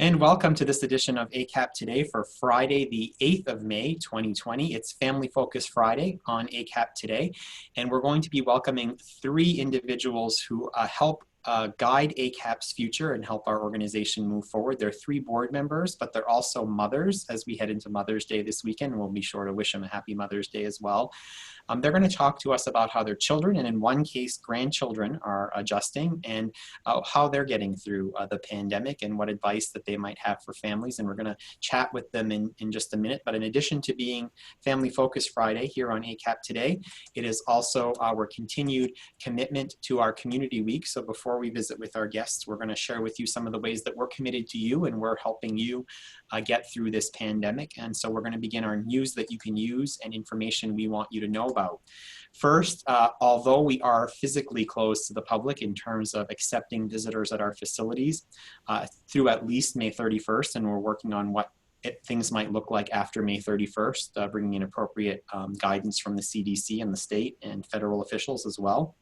And welcome to this edition of ACAP Today for Friday, the 8th of May, 2020. It's Family Focus Friday on ACAP Today, and we're going to be welcoming three individuals who help guide ACAP's future and help our organization move forward. They're three board members, but they're also mothers as we head into Mother's Day this weekend. We'll be sure to wish them a happy Mother's Day as well. They're going to talk to us about how their children, and in one case, grandchildren, are adjusting and how they're getting through the pandemic and what advice that they might have for families. And we're going to chat with them in just a minute. But in addition to being Family Focus Friday here on ACAP Today, it is also our continued commitment to our community week. So before we visit with our guests, we're going to share with you some of the ways that we're committed to you and we're helping you get through this pandemic. And so we're going to begin our news that you can use and information we want you to know about. First, although we are physically closed to the public in terms of accepting visitors at our facilities through at least May 31st, and we're working on what things might look like after May 31st, bringing in appropriate guidance from the CDC and the state and federal officials as well.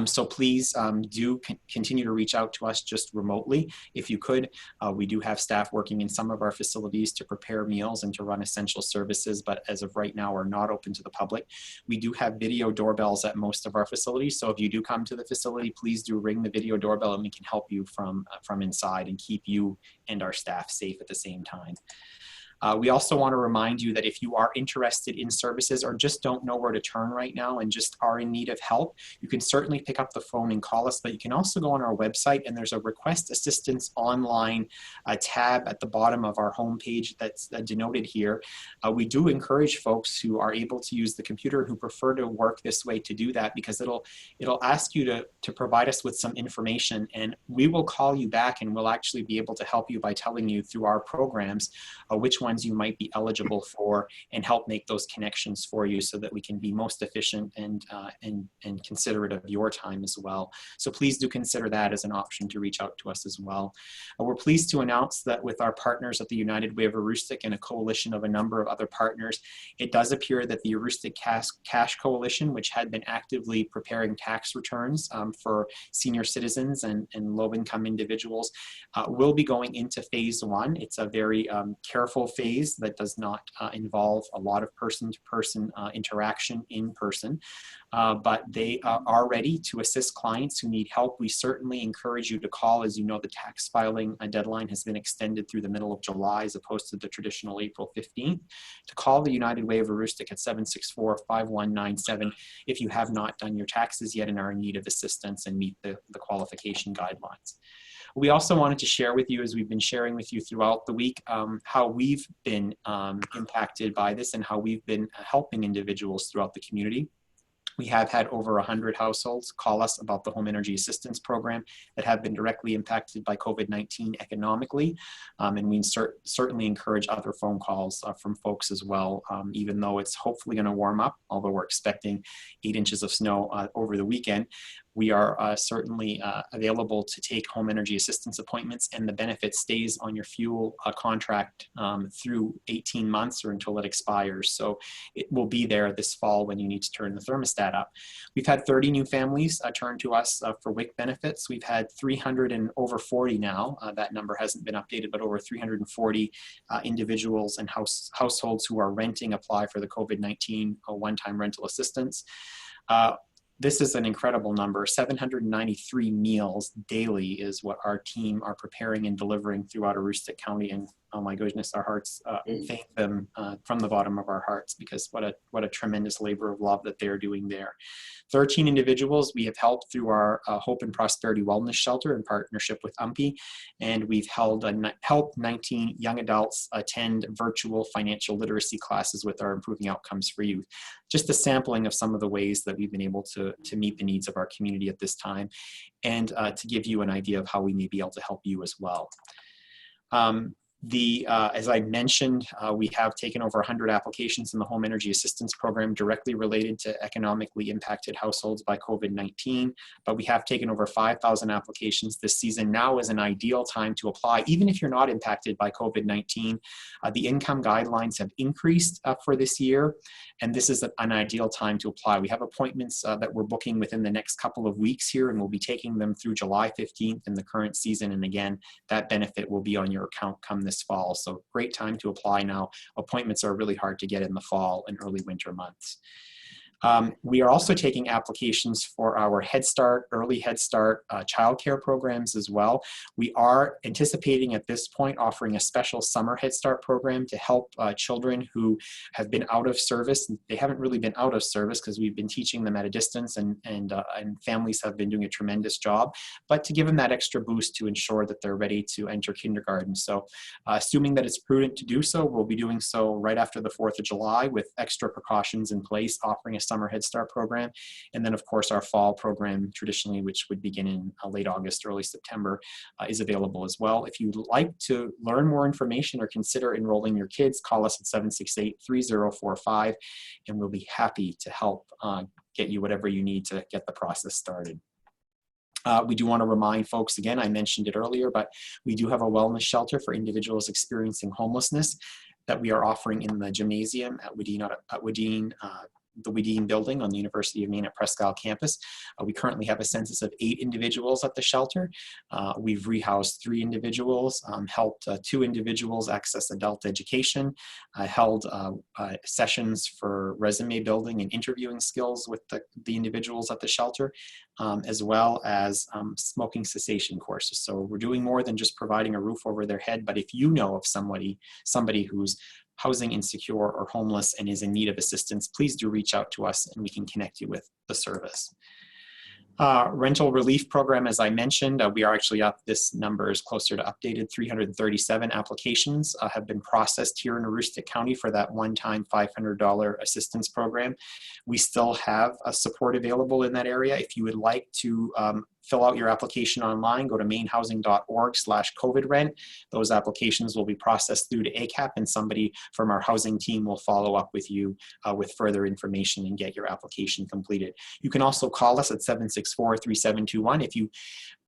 So please do continue to reach out to us just remotely. If you could, we do have staff working in some of our facilities to prepare meals and to run essential services, but as of right now, are not open to the public. We do have video doorbells at most of our facilities. So if you do come to the facility, please do ring the video doorbell and we can help you from inside and keep you and our staff safe at the same time. We also want to remind you that if you are interested in services or just don't know where to turn right now and just are in need of help, you can certainly pick up the phone and call us, but you can also go on our website and there's a Request Assistance Online tab at the bottom of our homepage that's denoted here. We do encourage folks who are able to use the computer and who prefer to work this way to do that, because it'll ask you to provide us with some information, and we will call you back and we'll actually be able to help you by telling you through our programs which ones you might be eligible for and help make those connections for you so that we can be most efficient and considerate of your time as well. So please do consider that as an option to reach out to us as well. We're pleased to announce that with our partners at the United Way of Aroostook and a coalition of a number of other partners, it does appear that the Aroostook Cash Coalition, which had been actively preparing tax returns for senior citizens and low-income individuals, will be going into phase one. It's a very careful phase that does not involve a lot of person-to-person interaction in person, but they are ready to assist clients who need help. We certainly encourage you to call. As you know, the tax filing deadline has been extended through the middle of July as opposed to the traditional April 15th. To call the United Way of Aroostook at 764-5197 if you have not done your taxes yet and are in need of assistance and meet the qualification guidelines. We also wanted to share with you, as we've been sharing with you throughout the week, how we've been impacted by this and how we've been helping individuals throughout the community. We have had over 100 households call us about the Home Energy Assistance Program that have been directly impacted by COVID-19 economically. And we certainly encourage other phone calls from folks as well, even though it's hopefully going to warm up, although we're expecting 8 inches of snow over the weekend. We are certainly available to take home energy assistance appointments, and the benefit stays on your fuel contract through 18 months or until it expires. So it will be there this fall when you need to turn the thermostat up. We've had 30 new families turn to us for WIC benefits. We've had 300 and over 40 now. That number hasn't been updated, but over 340 individuals and households who are renting apply for the COVID-19 one-time rental assistance. This is an incredible number. 793 meals daily is what our team are preparing and delivering throughout Aroostook County. And oh my goodness, our hearts thank them from the bottom of our hearts, because what a tremendous labor of love that they're doing there. 13 individuals we have helped through our Hope and Prosperity Wellness Shelter in partnership with UMPI, and we've helped 19 young adults attend virtual financial literacy classes with our Improving Outcomes for Youth. Just a sampling of some of the ways that we've been able to meet the needs of our community at this time, and to give you an idea of how we may be able to help you as well. As I mentioned, we have taken over 100 applications in the Home Energy Assistance Program directly related to economically impacted households by COVID-19, but we have taken over 5,000 applications this season. Now is an ideal time to apply, even if you're not impacted by COVID-19. The income guidelines have increased for this year, and this is an ideal time to apply. We have appointments that we're booking within the next couple of weeks here, and we'll be taking them through July 15th in the current season, and again, that benefit will be on your account come this fall. So great time to apply now. Appointments are really hard to get in the fall and early winter months. We are also taking applications for our Head Start, Early Head Start childcare programs as well. We are anticipating at this point offering a special summer Head Start program to help children who have been out of service. They haven't really been out of service because we've been teaching them at a distance, and families have been doing a tremendous job, but to give them that extra boost to ensure that they're ready to enter kindergarten. So assuming that it's prudent to do so, we'll be doing so right after the 4th of July with extra precautions in place, offering a summer Head Start program. And then of course our fall program traditionally, which would begin in late August, early September, is available as well. If you'd like to learn more information or consider enrolling your kids, call us at 768-3045 and we'll be happy to help get you whatever you need to get the process started. We do want to remind folks, again, I mentioned it earlier, but we do have a wellness shelter for individuals experiencing homelessness that we are offering in the gymnasium at the Wedeen building on the University of Maine at Presque Isle campus. We currently have a census of 8 individuals at the shelter. We've rehoused 3 individuals, helped 2 individuals access adult education, held sessions for resume building and interviewing skills with the individuals at the shelter, as well as smoking cessation courses. So we're doing more than just providing a roof over their head, but if you know of somebody who's housing insecure or homeless and is in need of assistance, please do reach out to us and we can connect you with the service. Rental relief program, as I mentioned, we are actually up. This number is closer to updated. 337 applications have been processed here in Aroostook County for that one-time $500 assistance program. We still have support available in that area. If you would like to fill out your application online, go to mainhousing.org/COVID-rent. Those applications will be processed through to ACAP and somebody from our housing team will follow up with you with further information and get your application completed. You can also call us at 764-3721. If you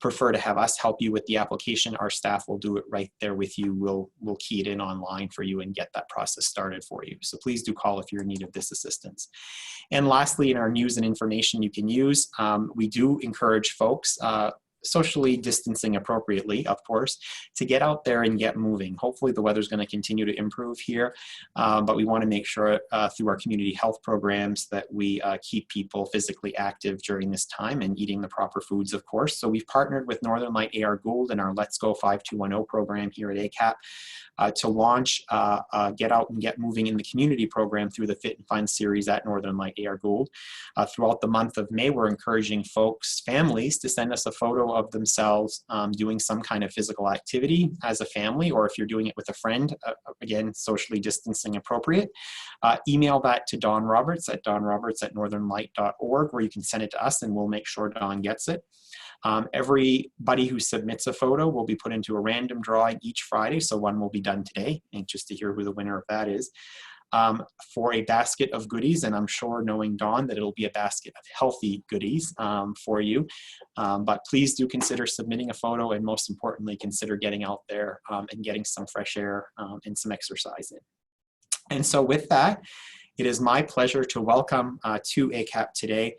prefer to have us help you with the application, our staff will do it right there with you. We'll key it in online for you and get that process started for you. So please do call if you're in need of this assistance. And lastly, in our news and information you can use, we do encourage folks, socially distancing appropriately, of course, to get out there and get moving. Hopefully the weather's going to continue to improve here, but we want to make sure through our community health programs that we keep people physically active during this time and eating the proper foods, of course. So we've partnered with Northern Light AR Gould and our Let's Go 5210 program here at ACAP to launch Get Out and Get Moving in the Community program through the Fit and Fun series at Northern Light AR Gould. Throughout the month of May, we're encouraging folks, families, to send us a photo of themselves doing some kind of physical activity as a family, or if you're doing it with a friend, again, socially distancing appropriate. Email that to Dawn Roberts at dawnroberts@northernlight.org, where you can send it to us and we'll make sure Dawn gets it. Everybody who submits a photo will be put into a random drawing each Friday, so one will be done today, anxious to hear who the winner of that is, for a basket of goodies, and I'm sure, knowing Dawn, that it'll be a basket of healthy goodies for you. But please do consider submitting a photo, and most importantly, consider getting out there and getting some fresh air and some exercise in. And so with that, it is my pleasure to welcome to ACAP Today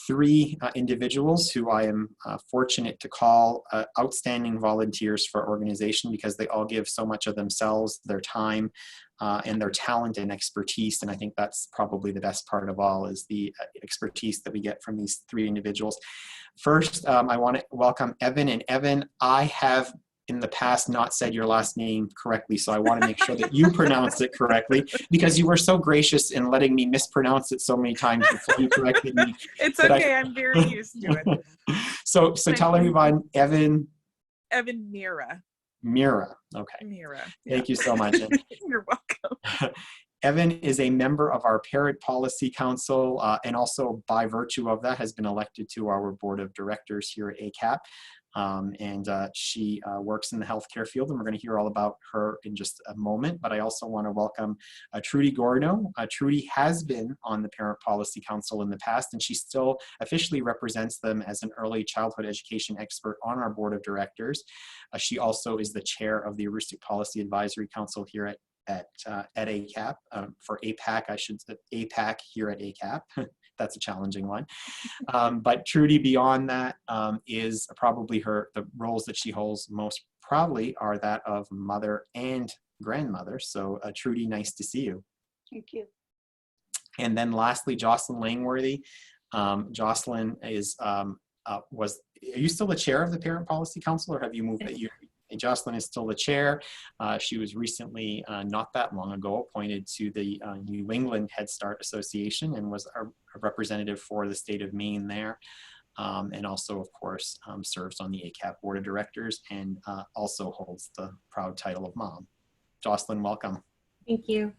3 individuals who I am fortunate to call outstanding volunteers for our organization, because they all give so much of themselves, their time, and their talent and expertise. And I think that's probably the best part of all, is the expertise that we get from these 3 individuals. First, I want to welcome Evann. And Evann, I have in the past not said your last name correctly, so I want to make sure that you pronounce it correctly, because you were so gracious in letting me mispronounce it so many times before you corrected me. It's okay, I'm very used to it. So tell everyone, Evann Ngmyhre. Ngmyhre, okay. Ngmyhre. Thank you so much. You're welcome. Evann is a member of our Parent Policy Council, and also by virtue of that has been elected to our Board of Directors here at ACAP. and she works in the healthcare field, and we're going to hear all about her in just a moment. But I also want to welcome Trudy Gorneault. Trudy has been on the Parent Policy Council in the past, and she still officially represents them as an early childhood education expert on our board of directors. She also is the chair of the Heuristic Policy Advisory Council here at ACAP, for APAC, I should say, APAC here at ACAP. That's a challenging one. But Trudy, beyond that, is probably the roles that she holds most proudly are that of mother and grandmother. So Trudy, nice to see you. Thank you. And then lastly, Josselyn Langworthy. Josselyn is, are you still the chair of the Parent Policy Council, or have you moved that you? Josselyn is still the chair. She was recently, not that long ago, appointed to the New England Head Start Association and was a representative for the state of Maine there. And also, of course, serves on the ACAP Board of Directors and also holds the proud title of mom. Josselyn, welcome. Thank you.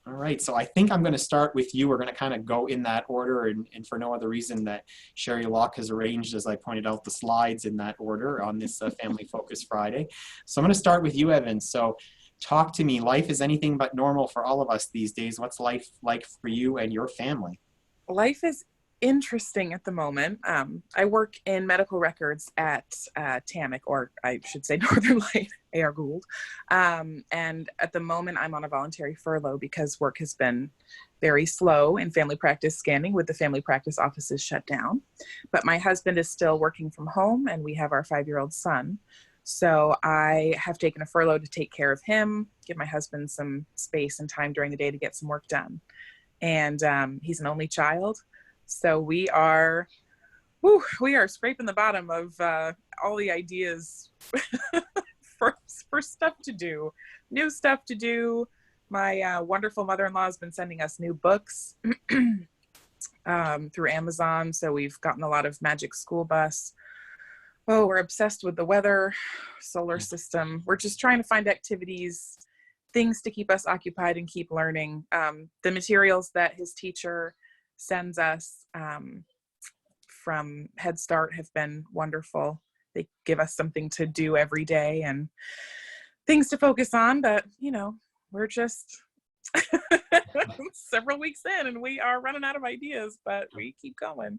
All right, so I think I'm going to start with you. We're going to kind of go in that order, and for no other reason that Sherry Locke has arranged, as I pointed out, the slides in that order on this Family Focus Friday. So I'm going to start with you, Evan. So talk to me. Life is anything but normal for all of us these days. What's life like for you and your family? Life is interesting at the moment. I work in medical records at TAMIC, or I should say Northern Light, A.R. Gould. And at the moment, I'm on a voluntary furlough because work has been very slow in family practice scanning with the family practice offices shut down. But my husband is still working from home, and we have our 5-year-old son. So I have taken a furlough to take care of him, give my husband some space and time during the day to get some work done. And he's an only child. So we are scraping the bottom of all the ideas for stuff to do, new stuff to do. My wonderful mother-in-law has been sending us new books through Amazon. So we've gotten a lot of Magic School Bus. Oh, we're obsessed with the weather, solar system. We're just trying to find activities, things to keep us occupied and keep learning. The materials that his teacher sends us from Head Start have been wonderful. They give us something to do every day and things to focus on, but we're just several weeks in and we are running out of ideas, but we keep going.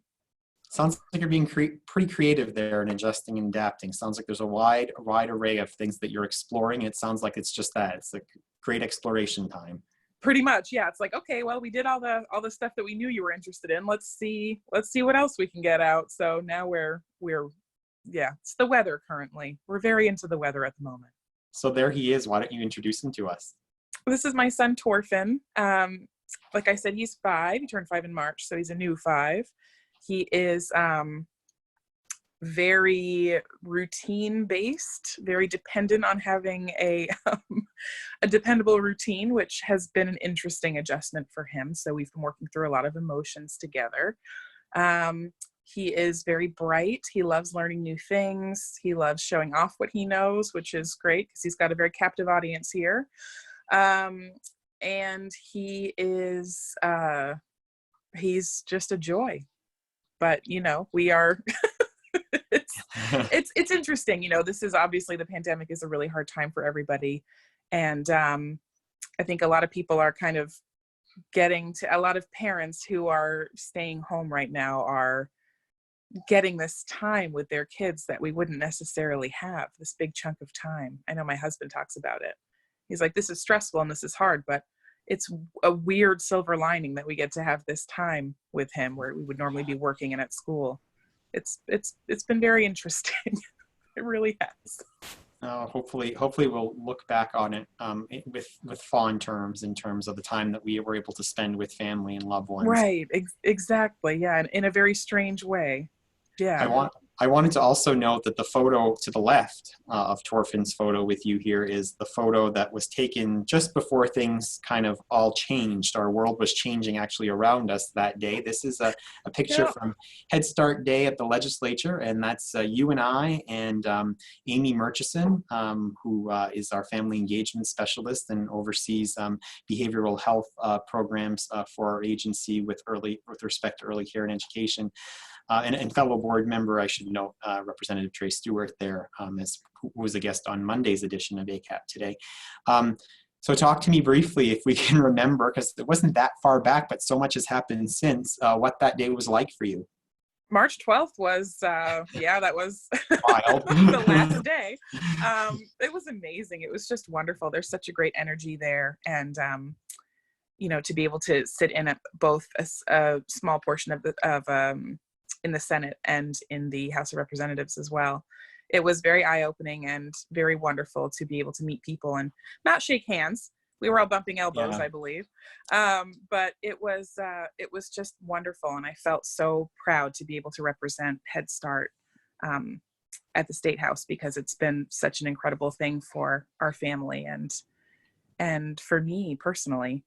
Sounds like you're being pretty creative there and adjusting and adapting. Sounds like there's a wide array of things that you're exploring. It sounds like it's just that. It's like great exploration time. Pretty much, yeah. It's like, okay, well, we did all the stuff that we knew you were interested in. Let's see what else we can get out. So now we're it's the weather currently. We're very into the weather at the moment. So there he is. Why don't you introduce him to us? This is my son Torfinn. Like I said, he's 5. He turned 5 in March, so he's a new 5. He is very routine based, very dependent on having a dependable routine, which has been an interesting adjustment for him. So we've been working through a lot of emotions together. He is very bright. He loves learning new things. He loves showing off what he knows, which is great because he's got a very captive audience here. And he is, he's just a joy. But, we are, it's interesting. This is obviously, the pandemic is a really hard time for everybody. And I think a lot of people are kind of a lot of parents who are staying home right now are getting this time with their kids that we wouldn't necessarily have, this big chunk of time. I know my husband talks about it. He's like, this is stressful and this is hard, but it's a weird silver lining that we get to have this time with him where we would normally be working and at school. It's been very interesting. It really has. Hopefully we'll look back on it with fond terms in terms of the time that we were able to spend with family and loved ones. Right. Exactly. Yeah. And in a very strange way. Yeah. I wanted to also note that the photo to the left of Torfinn's photo with you here is the photo that was taken just before things kind of all changed. Our world was changing actually around us that day. This is a picture from Head Start Day at the legislature, and that's you and I and Amy Murchison, who is our family engagement specialist and oversees behavioral health programs for our agency with respect to early care and education. and fellow board member, I should note, Representative Trey Stewart there, who was a guest on Monday's edition of ACAP Today. So talk to me briefly, if we can remember, because it wasn't that far back, but so much has happened since, what that day was like for you. March 12th was, yeah, that was Wild. the last day. It was amazing. It was just wonderful. There's such a great energy there. And, you know, to be able to sit in at both a small portion of in the Senate and in the House of Representatives as well. It was very eye-opening and very wonderful to be able to meet people and not shake hands. We were all bumping elbows, I believe. But it was just wonderful. And I felt so proud to be able to represent Head Start at the State House, because it's been such an incredible thing for our family and for me personally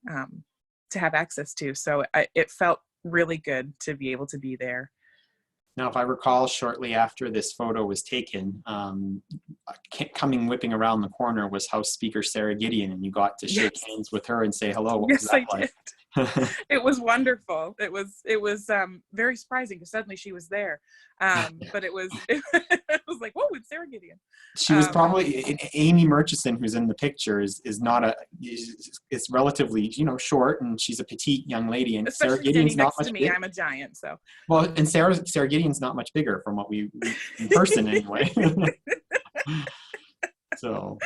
to have access to. So it felt really good to be able to be there. Now, if I recall, shortly after this photo was taken, coming whipping around the corner was House Speaker Sarah Gideon, and you got to shake hands with her and say hello. What was that like? Did. It was wonderful. It was very surprising because suddenly she was there. But it was like, whoa, it's Sarah Gideon. She was probably Amy Murchison, who's in the picture, is relatively, you know, short, and she's a petite young lady, and especially Sarah Gideon's not much bigger. I'm a giant, so. Well, and Sarah Gideon's not much bigger from what we in person anyway. So.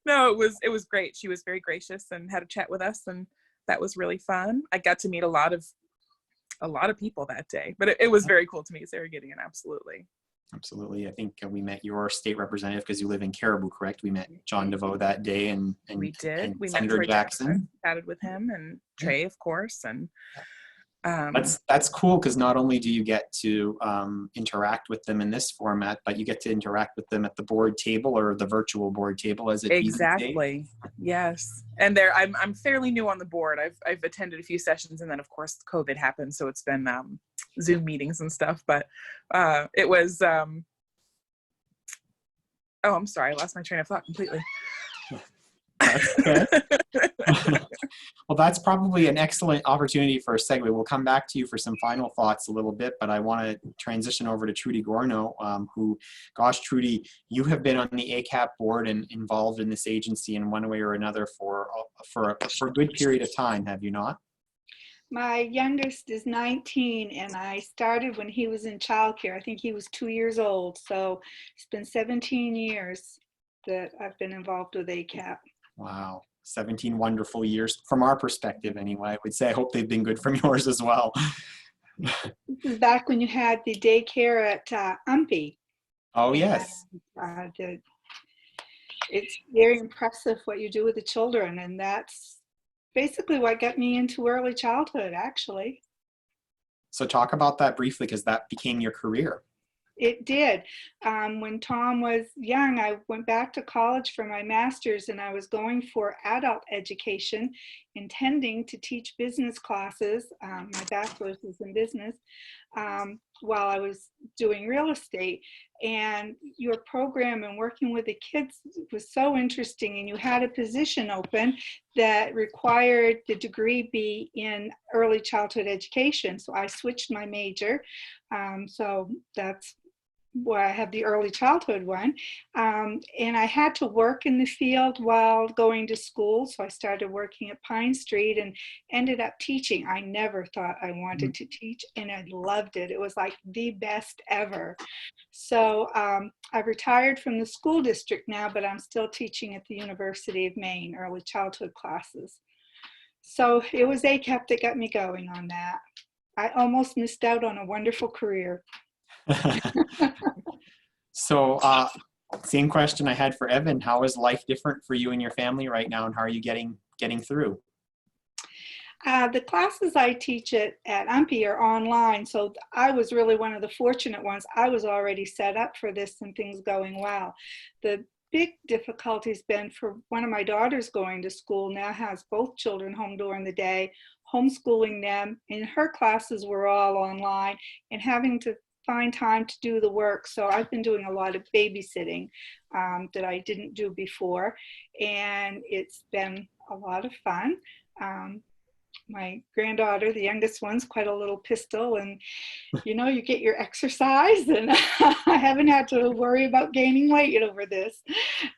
No, it was great. She was very gracious and had a chat with us, and that was really fun. I got to meet a lot of people that day, but it was very cool to meet Sarah Gideon. Absolutely. Absolutely. I think we met your state representative because you live in Caribou, correct? We met John DeVoe that day, and we did. And we Senator met Jackson. Chatted with him, and Trey, of course, and. That's cool, because not only do you get to interact with them in this format, but you get to interact with them at the board table, or the virtual board table, as it exactly. Yes, and I'm fairly new on the board. I've attended a few sessions, and then of course COVID happened, so it's been Zoom meetings and stuff. But it was. Oh, I'm sorry, I lost my train of thought completely. Okay. Well, that's probably an excellent opportunity for a segue. We'll come back to you for some final thoughts a little bit, but I want to transition over to Trudy Gorneault, who, gosh, Trudy, you have been on the ACAP board and involved in this agency in one way or another for a good period of time, have you not? My youngest is 19, and I started when he was in childcare. I think he was 2 years old, so it's been 17 years that I've been involved with ACAP. Wow, 17 wonderful years from our perspective anyway. I would say I hope they've been good from yours as well. This is back when you had the daycare at Ngmyhre. Oh, yes. It's very impressive what you do with the children, and that's basically what got me into early childhood, actually. So talk about that briefly, because that became your career. It did. When Tom was young, I went back to college for my master's, and I was going for adult education, intending to teach business classes. My bachelor's was in business, while I was doing real estate. And your program and working with the kids was so interesting, and you had a position open that required the degree be in early childhood education. So I switched my major. So that's why I have the early childhood one. And I had to work in the field while going to school. So I started working at Pine Street and ended up teaching. I never thought I wanted to teach, and I loved it. It was like the best ever. So I've retired from the school district now, but I'm still teaching at the University of Maine, early childhood classes. So it was ACAP that got me going on that. I almost missed out on a wonderful career. So same question I had for Evan. How is life different for you and your family right now, and how are you getting through? The classes I teach at Ngmyhre are online, so I was really one of the fortunate ones. I was already set up for this and things going well. The big difficulty's been for one of my daughters going to school, now has both children home during the day, homeschooling them, and her classes were all online, and having to find time to do the work. So I've been doing a lot of babysitting that I didn't do before, and it's been a lot of fun. my granddaughter, the youngest one's quite a little pistol, and you get your exercise, and I haven't had to worry about gaining weight over this.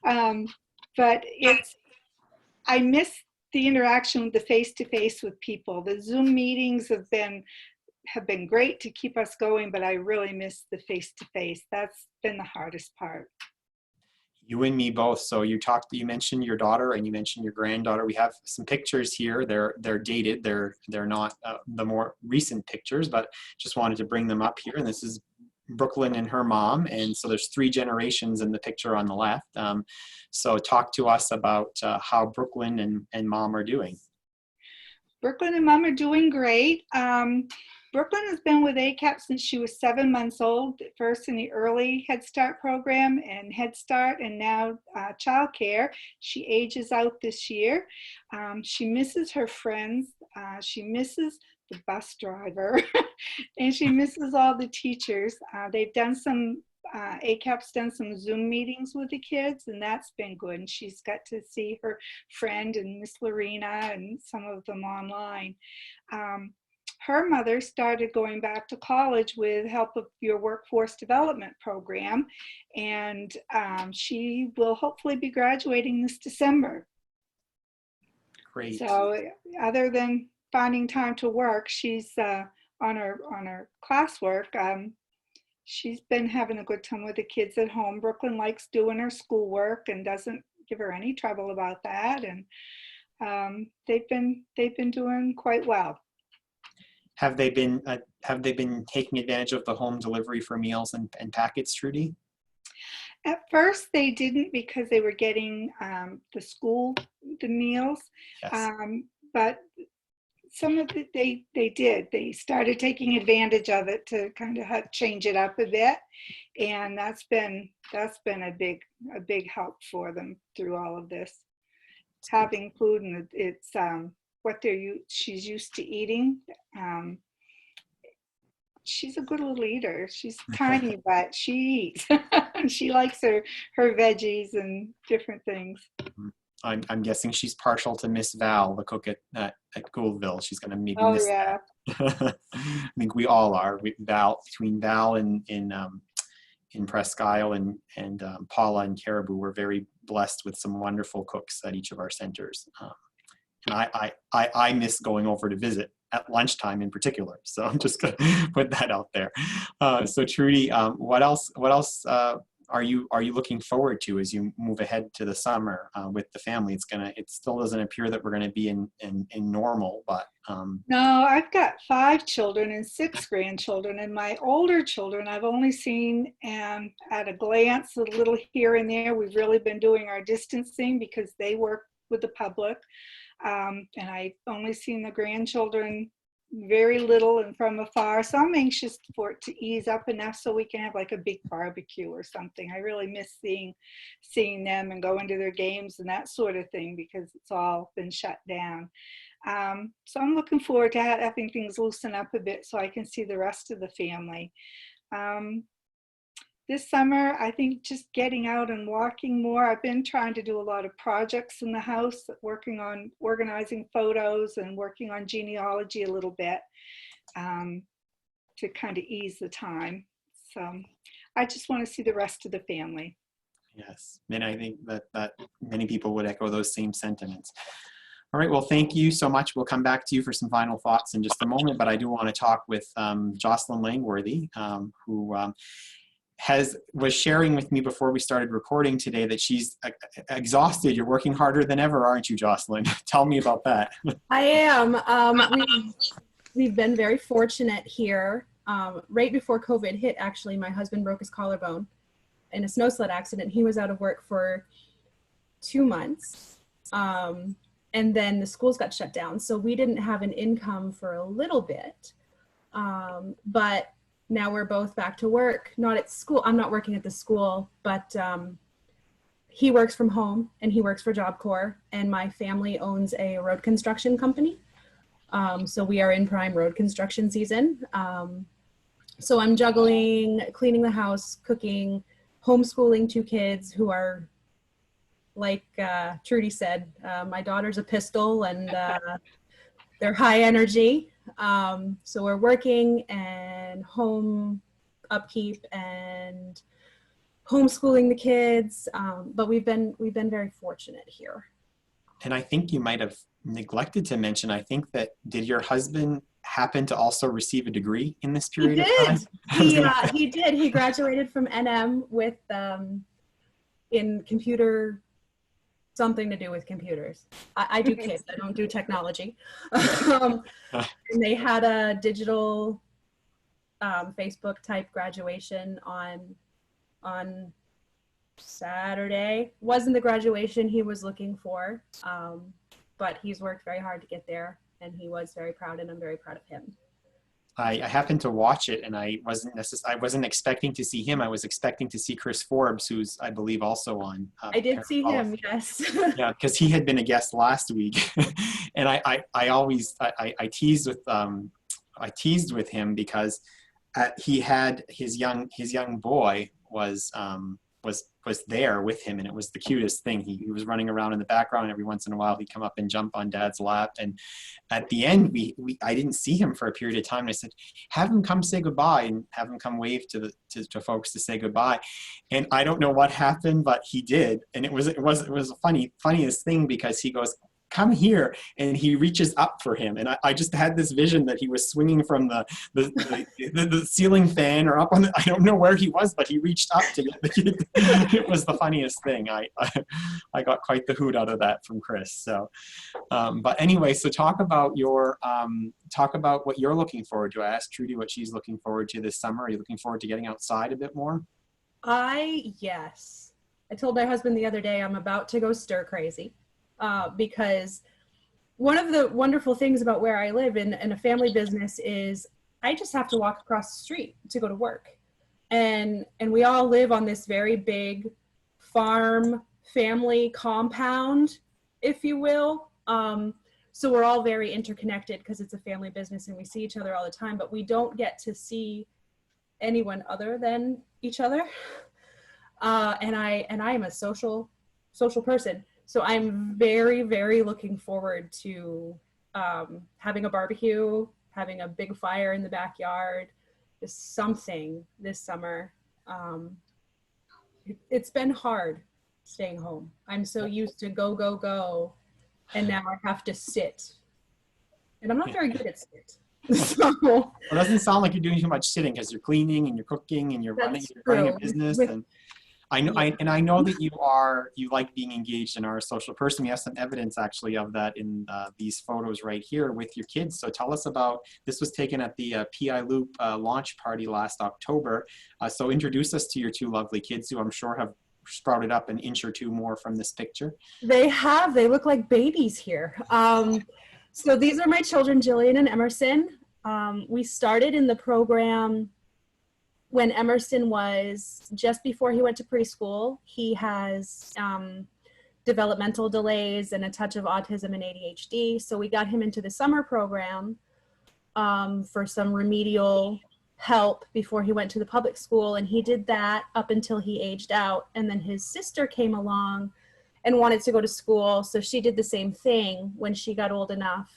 But I miss the interaction with the face-to-face with people. The Zoom meetings have been great to keep us going, but I really miss the face-to-face. That's been the hardest part. You and me both. So you mentioned your daughter and you mentioned your granddaughter. We have some pictures here. They're dated. They're not the more recent pictures, but just wanted to bring them up here. And this is Brooklyn and her mom. And so there's 3 generations in the picture on the left. So talk to us about how Brooklyn and mom are doing. Brooklyn and mom are doing great. Brooklyn has been with ACAP since she was 7 months old, first in the early Head Start program and Head Start, and now child care. She ages out this year. She misses her friends. She misses the bus driver, and she misses all the teachers. They've done some, ACAP's done some Zoom meetings with the kids, and that's been good. And she's got to see her friend and Miss Lorena and some of them online. Her mother started going back to college with help of your workforce development program, and she will hopefully be graduating this December. Great. So other than finding time to work, she's on her classwork. She's been having a good time with the kids at home. Brooklyn likes doing her schoolwork and doesn't give her any trouble about that, and they've been doing quite well. Have they been taking advantage of the home delivery for meals and packets, Trudy? At first they didn't, because they were getting the meals. Yes. But some of it they did. They started taking advantage of it to kind of change it up a bit, and that's been a big help for them through all of this. Having food, and it's what she's used to eating. She's a good little eater. She's tiny, but she eats. She likes her veggies and different things. I'm guessing she's partial to Miss Val, the cook at Gouldville. She's going to maybe miss yeah. that. I think we all are. Between Val and in Presque Isle and Paula and Caribou, we're very blessed with some wonderful cooks at each of our centers. And I miss going over to visit at lunchtime in particular. So I'm just going to put that out there. So Trudy, what else are you looking forward to as you move ahead to the summer with the family? It still doesn't appear that we're going to be in normal, but no, I've got 5 children and 6 grandchildren, and my older children I've only seen at a glance, a little here and there. We've really been doing our distancing because they work with the public. And I've only seen the grandchildren very little and from afar. So I'm anxious for it to ease up enough so we can have like a big barbecue or something. I really miss seeing them and going to their games and that sort of thing, because it's all been shut down. So I'm looking forward to having things loosen up a bit so I can see the rest of the family. This summer, I think just getting out and walking more. I've been trying to do a lot of projects in the house, working on organizing photos and working on genealogy a little bit to kind of ease the time. So I just want to see the rest of the family. Yes, and I think that many people would echo those same sentiments. All right, well, thank you so much. We'll come back to you for some final thoughts in just a moment, but I do want to talk with Josselyn Langworthy, who was sharing with me before we started recording today that she's exhausted. You're working harder than ever, aren't you, Josselyn? Tell me about that. I am. We've been very fortunate here. Right before COVID hit, actually, my husband broke his collarbone in a snow sled accident. He was out of work for 2 months. And then the schools got shut down. So we didn't have an income for a little bit. But now we're both back to work, not at school. I'm not working at the school, but he works from home and he works for Job Corps, and my family owns a road construction company. So we are in prime road construction season. So I'm juggling, cleaning the house, cooking, homeschooling 2 kids who are, like Trudy said, my daughter's a pistol, and they're high energy. So we're working and home upkeep and homeschooling the kids. But we've been very fortunate here. And I think you might have neglected to mention, I think that, did your husband happen to also receive a degree in this period of time? He did. He graduated from NM with in computer, something to do with computers. I do kids, I don't do technology. And they had a digital Facebook type graduation on Saturday. Wasn't the graduation he was looking for, but he's worked very hard to get there, and he was very proud, and I'm very proud of him. I happened to watch it, and I wasn't expecting to see him. I was expecting to see Chris Forbes, who's, I believe, also on. I did see him, yes. Yeah, because he had been a guest last week, and I teased with him because he had his young boy was there with him, and it was the cutest thing. He was running around in the background. Every once in a while he'd come up and jump on Dad's lap, and at the end I didn't see him for a period of time, and I said, have him come say goodbye, and have him come wave to folks to say goodbye. And I don't know what happened, but he did, and it was a funniest thing, because he goes, come here, and he reaches up for him, and I just had this vision that he was swinging from the ceiling fan, or up on I don't know where he was, but he reached up to get the kid. It was the funniest thing. I got quite the hoot out of that from Chris. So but anyway, so talk about what you're looking forward to. I asked Trudy what she's looking forward to this summer. Are you looking forward to getting outside a bit more? Yes. I told my husband the other day I'm about to go stir crazy. Because one of the wonderful things about where I live in a family business is I just have to walk across the street to go to work. And we all live on this very big farm family compound, if you will. So we're all very interconnected because it's a family business and we see each other all the time, but we don't get to see anyone other than each other. And I am a social person. So I'm very, very looking forward to having a barbecue, having a big fire in the backyard, just something this summer. It's been hard staying home. I'm so used to go, go, go, and now I have to sit. And I'm not very good at sit. So, well, it doesn't sound like you're doing too much sitting, because you're cleaning and you're cooking and you're running a business. And I know that you like being engaged and are a social person. We have some evidence actually of that in these photos right here with your kids. So tell us about, this was taken at the PI Loop launch party last October. So introduce us to your two lovely kids, who I'm sure have sprouted up an inch or two more from this picture. They look like babies here. So these are my children, Jillian and Emerson. We started in the program when Emerson was just before he went to preschool. He has developmental delays and a touch of autism and ADHD. So we got him into the summer program for some remedial help before he went to the public school. And he did that up until he aged out. And then his sister came along and wanted to go to school. So she did the same thing when she got old enough.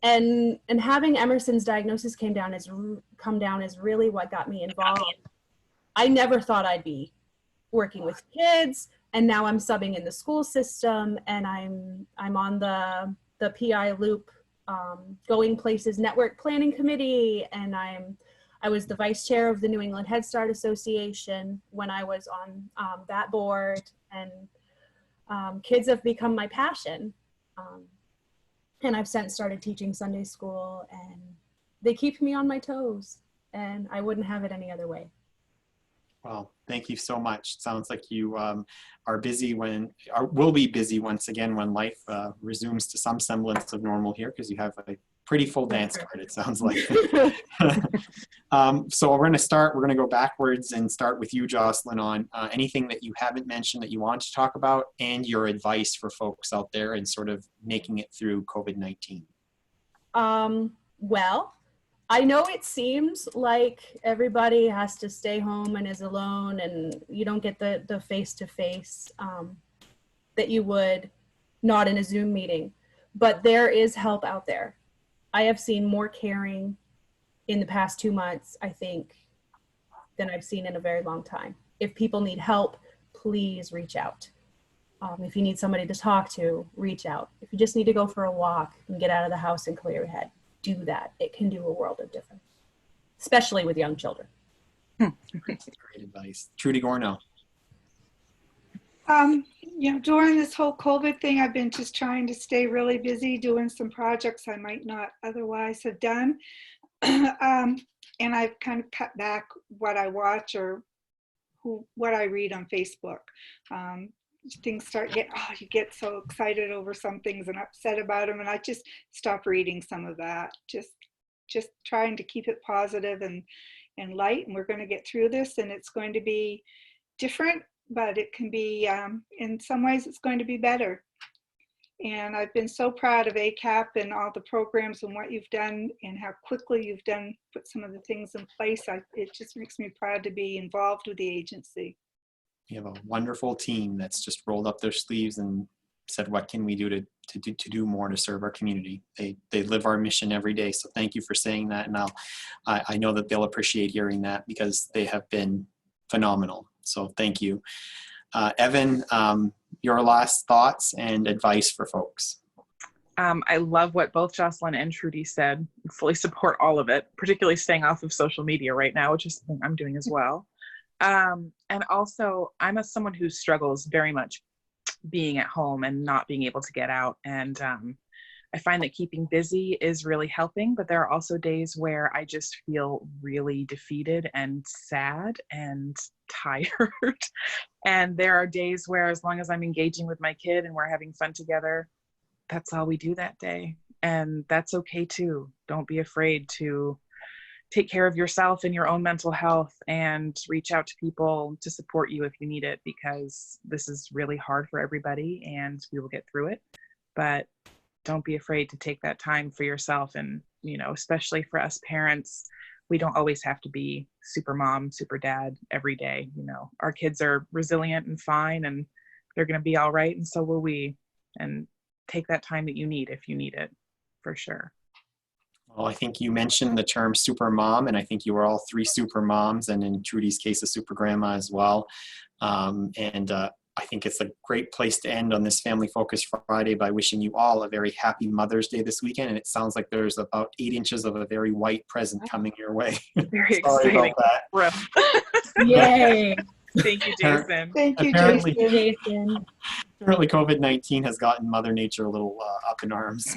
And having Emerson's diagnosis come down is really what got me involved. I never thought I'd be working with kids, and now I'm subbing in the school system, and I'm on the PI Loop Going Places Network Planning Committee, and I was the vice chair of the New England Head Start Association when I was on that board, and kids have become my passion. And I've since started teaching Sunday school, and they keep me on my toes, and I wouldn't have it any other way. Well, thank you so much. Sounds like you are busy will be busy once again when life resumes to some semblance of normal here, because you have a pretty full dance card, it sounds like. So we're going to go backwards and start with you, Josselyn, on anything that you haven't mentioned that you want to talk about, and your advice for folks out there and sort of making it through COVID-19. Well, I know it seems like everybody has to stay home and is alone, and you don't get the face-to-face that you would not in a Zoom meeting. but there is help out there. I have seen more caring in the past 2 months, I think, than I've seen in a very long time. If people need help, please reach out. If you need somebody to talk to, reach out. If you just need to go for a walk and get out of the house and clear your head, do that. It can do a world of difference, especially with young children. Great advice. Trudy Gorneault. During this whole COVID thing, I've been just trying to stay really busy doing some projects I might not otherwise have done. And I've kind of cut back what I watch or what I read on Facebook. Things start you get so excited over some things and upset about them, and I just stop reading some of that. Just trying to keep it positive and light, and we're going to get through this, and it's going to be different, but it can be, in some ways, it's going to be better. And I've been so proud of ACAP and all the programs and what you've done and how quickly you've put some of the things in place. It just makes me proud to be involved with the agency. You have a wonderful team that's just rolled up their sleeves and said, what can we do to do more to serve our community? They live our mission every day. So thank you for saying that. And I know that they'll appreciate hearing that because they have been phenomenal. So thank you. Evan, your last thoughts and advice for folks. I love what both Josselyn and Trudy said. I fully support all of it, particularly staying off of social media right now, which is something I'm doing as well. And also, I'm someone who struggles very much being at home and not being able to get out. And I find that keeping busy is really helping, but there are also days where I just feel really defeated and sad and tired. And there are days where, as long as I'm engaging with my kid and we're having fun together, that's all we do that day. And that's okay too. Don't be afraid to take care of yourself and your own mental health and reach out to people to support you if you need it, because this is really hard for everybody and we will get through it. But don't be afraid to take that time for yourself. And, especially for us parents, we don't always have to be super mom, super dad every day. Our kids are resilient and fine, and they're going to be all right. And so will we. And take that time that you need if you need it, for sure. Well, I think you mentioned the term super mom, and I think you were all three super moms, and in Trudy's case, a super grandma as well. I think it's a great place to end on this Family Focus Friday by wishing you all a very happy Mother's Day this weekend. And it sounds like there's about 8 inches of a very white present coming your way. Very Sorry exciting. about that. Yay. Thank you, Jason. Thank you, Apparently, Jason. Apparently COVID-19 has gotten Mother Nature a little up in arms,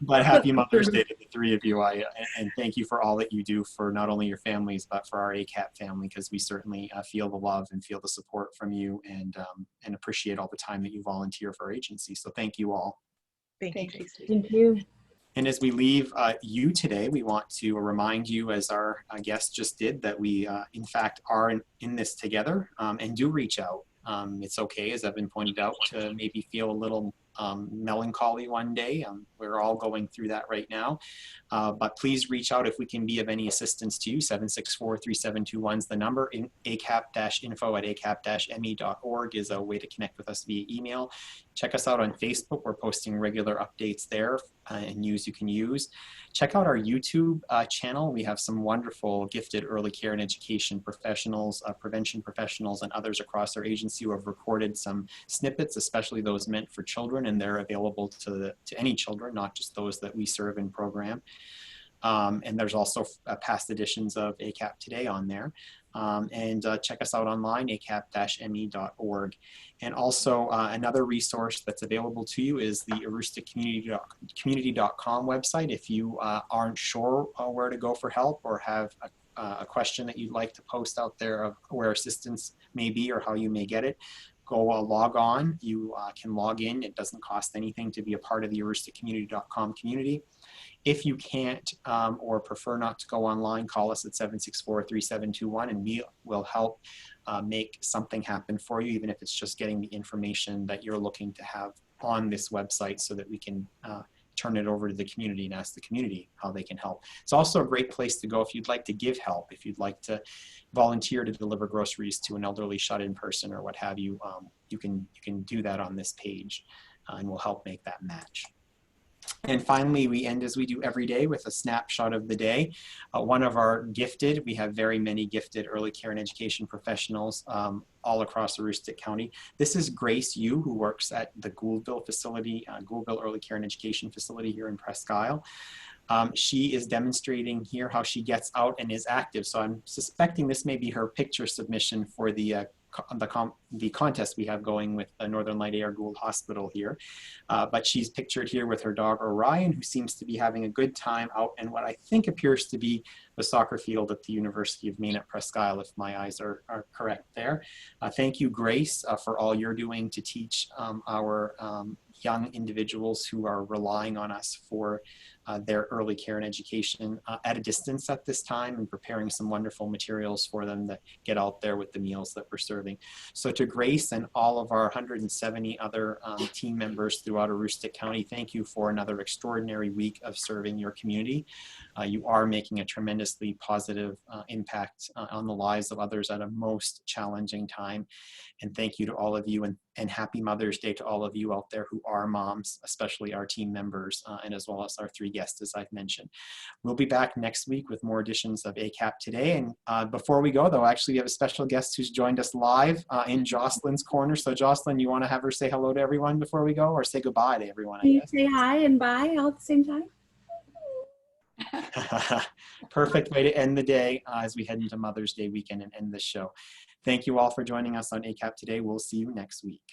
but happy Mother's Day to the three of you. And thank you for all that you do for not only your families, but for our ACAP family, because we certainly feel the love and feel the support from you, and appreciate all the time that you volunteer for our agency. So thank you all. Thank you, Jason. Thank you. And as we leave you today, we want to remind you, as our guest just did, that we in fact are in this together, and do reach out. It's okay, as Evan pointed out, to maybe feel a little melancholy one day. We're all going through that right now. But please reach out if we can be of any assistance to you. 764-3721 is the number. acap-info@acap-me.org is a way to connect with us via email. Check us out on Facebook. We're posting regular updates there and news you can use. Check out our YouTube channel. We have some wonderful gifted early care and education professionals, prevention professionals, and others across our agency who have recorded some snippets, especially those meant for children, and they're available to any children, not just those that we serve and program. And there's also past editions of ACAP Today on there. And check us out online, acap-me.org. And also another resource that's available to you is the arousticommunity.com website. If you aren't sure where to go for help, or have a question that you'd like to post out there of where assistance may be or how you may get it, go log on. You can log in. It doesn't cost anything to be a part of the arousticommunity.com community. If you can't or prefer not to go online, call us at 764-3721, and we will help make something happen for you, even if it's just getting the information that you're looking to have on this website, so that we can turn it over to the community and ask the community how they can help. It's also a great place to go if you'd like to give help, if you'd like to volunteer to deliver groceries to an elderly shut-in person or what have you. You can do that on this page. and we'll help make that match. And finally, we end as we do every day with a snapshot of the day. One of our gifted, we have very many gifted early care and education professionals all across Aroostook County. This is Grace Yu, who works at the Gouldville facility, Gouldville Early Care and Education facility here in Presque Isle. She is demonstrating here how she gets out and is active. So I'm suspecting this may be her picture submission for the contest we have going with Northern Light AR Gould Hospital here. But she's pictured here with her dog Orion, who seems to be having a good time out in what I think appears to be the soccer field at the University of Maine at Presque Isle, if my eyes are correct there. Thank you, Grace, for all you're doing to teach our young individuals who are relying on us for their early care and education at a distance at this time, and preparing some wonderful materials for them that get out there with the meals that we're serving. So to Grace and all of our 170 other team members throughout Aroostook County, thank you for another extraordinary week of serving your community. You are making a tremendously positive impact on the lives of others at a most challenging time. And thank you to all of you, and happy Mother's Day to all of you out there who are moms, especially our team members, and as well as our 3 guests, as I've mentioned. We'll be back next week with more editions of ACAP Today. And before we go, though, actually we have a special guest who's joined us live in Josselyn's corner. So Josselyn, you want to have her say hello to everyone before we go, or say goodbye to everyone, I guess? Say hi and bye all at the same time. Perfect way to end the day as we head into Mother's Day weekend and end this show. Thank you all for joining us on ACAP Today. We'll see you next week.